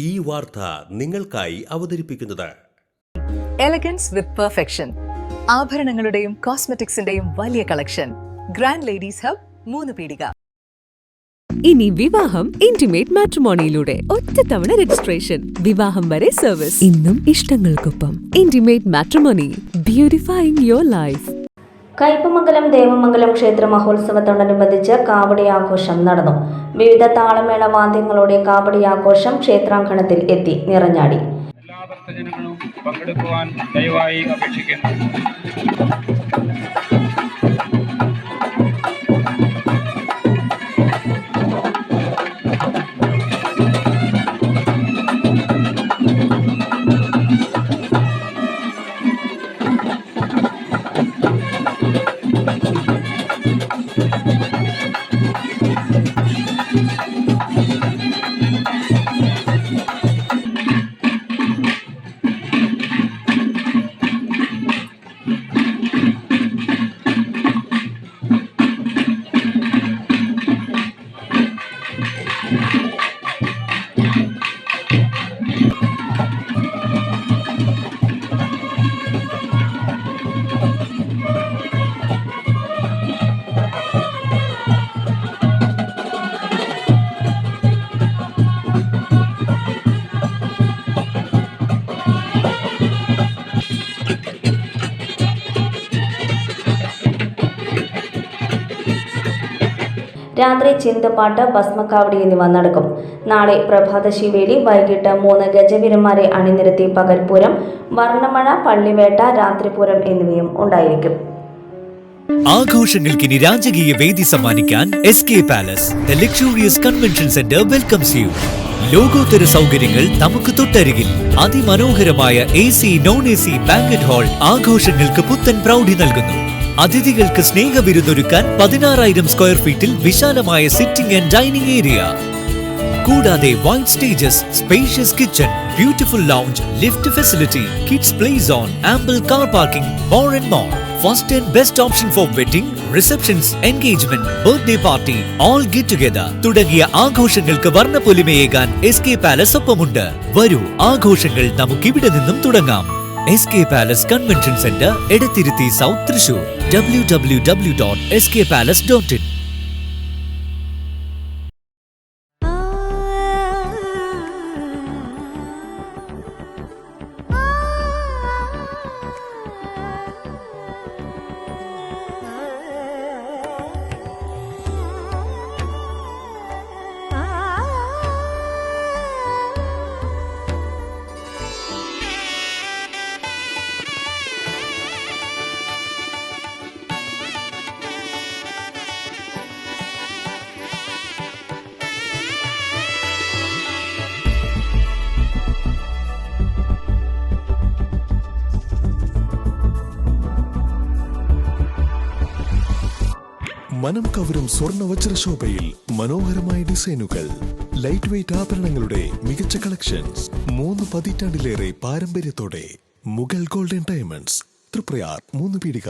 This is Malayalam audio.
ഈ വാർത്ത നിങ്ങൾക്കായി അവതരിപ്പിക്കുന്നത് എലഗൻസ് വിത്ത് പെർഫെക്ഷൻ, ആഭരണങ്ങളുടെയും കോസ്മെറ്റിക്സിന്റെയും വലിയ കളക്ഷൻ. ഗ്രാൻഡ് ലേഡീസ് ഹബ്, 3 പീടിക. ഇനി വിവാഹം ഇന്റിമേറ്റ് മാട്രിമോണിയിലൂടെ ഒറ്റത്തവണ രജിസ്ട്രേഷൻ, വിവാഹം വരെ സർവീസ്. ഇന്നും ഇഷ്ടങ്ങൾക്കൊപ്പം intimate matrimony, beautifying your life. Kaipamangalam Devamangalam ക്ഷേത്ര മഹോത്സവത്തോടനുബന്ധിച്ച് കാവടി ആഘോഷം നടന്നു. വിവിധ താളമേള വാദ്യങ്ങളോടെ കാവടി ആഘോഷം ക്ഷേത്രാങ്കണത്തിൽ എത്തി നിറഞ്ഞാടി. എല്ലാ ഭക്തജനങ്ങളും പങ്കെടുക്കുവാൻ ദയവായി അപേക്ഷിക്കുന്നു. രാത്രി ചിന്തപ്പാട്ട്, ഭസ്മക്കാവടി എന്നിവ നടക്കും. നാളെ പ്രഭാത ശിവേലി, വൈകിട്ട് 3 ഗജവീരന്മാരെ അണിനിരത്തി പകൽപൂരം, വർണ്ണമഴ, പള്ളിവേട്ട, രാത്രിപൂരം എന്നിവയും ഉണ്ടായിരിക്കും. ആഘോഷങ്ങൾക്കിനി രാജകീയ വേദി സമ്മാനിക്കാൻ SK palace, the luxurious convention centre welcomes U. ലോകോത്തര സൗകര്യങ്ങൾ നമുക്ക് തൊട്ടരികിൽ. അതിമനോഹരമായ AC, non-AC ബാങ്കറ്റ് ഹാൾ ആഘോഷങ്ങൾക്ക് പുത്തൻ പ്രൗഢി നൽകുന്നു. അതിഥികൾക്ക് സ്നേഹവിരുന്നൊരുക്കാൻ 16,000 സ്ക്വയർ ഫീറ്റിൽ വിശാലമായ സിറ്റിംഗ് ആൻഡ് ഡൈനിങ് ഏരിയ. കൂടാതെ wide stages, spacious kitchen, beautiful lounge, lift facility, kids play zone, ample car parking, more and more. First and best option four wedding, receptions, engagement, birthday party, all get together തുടങ്ങിയ ആഘോഷങ്ങൾക്ക് വർണ്ണപ്പൊലിമയേകാൻ SK പാലസ് ഒപ്പമുണ്ട്. വരൂ, ആഘോഷങ്ങൾ നമുക്കിവിടെ നിന്നും തുടങ്ങാം. SK palace convention centre, Edathiruthy south, Thrissur. www.skpalace.in. മനം കവരും സ്വർണ്ണ വജ്രശോഭയിൽ മനോഹരമായ ഡിസൈനുകൾ, ലൈറ്റ് വെയ്റ്റ് ആഭരണങ്ങളുടെ മികച്ച കളക്ഷൻസ്, 3 പതിറ്റാണ്ടിലേറെ പാരമ്പര്യത്തോടെ മുഗൾ ഗോൾഡൻ ഡയമണ്ട്സ്, തൃപ്രയാർ, 3 പീടിക.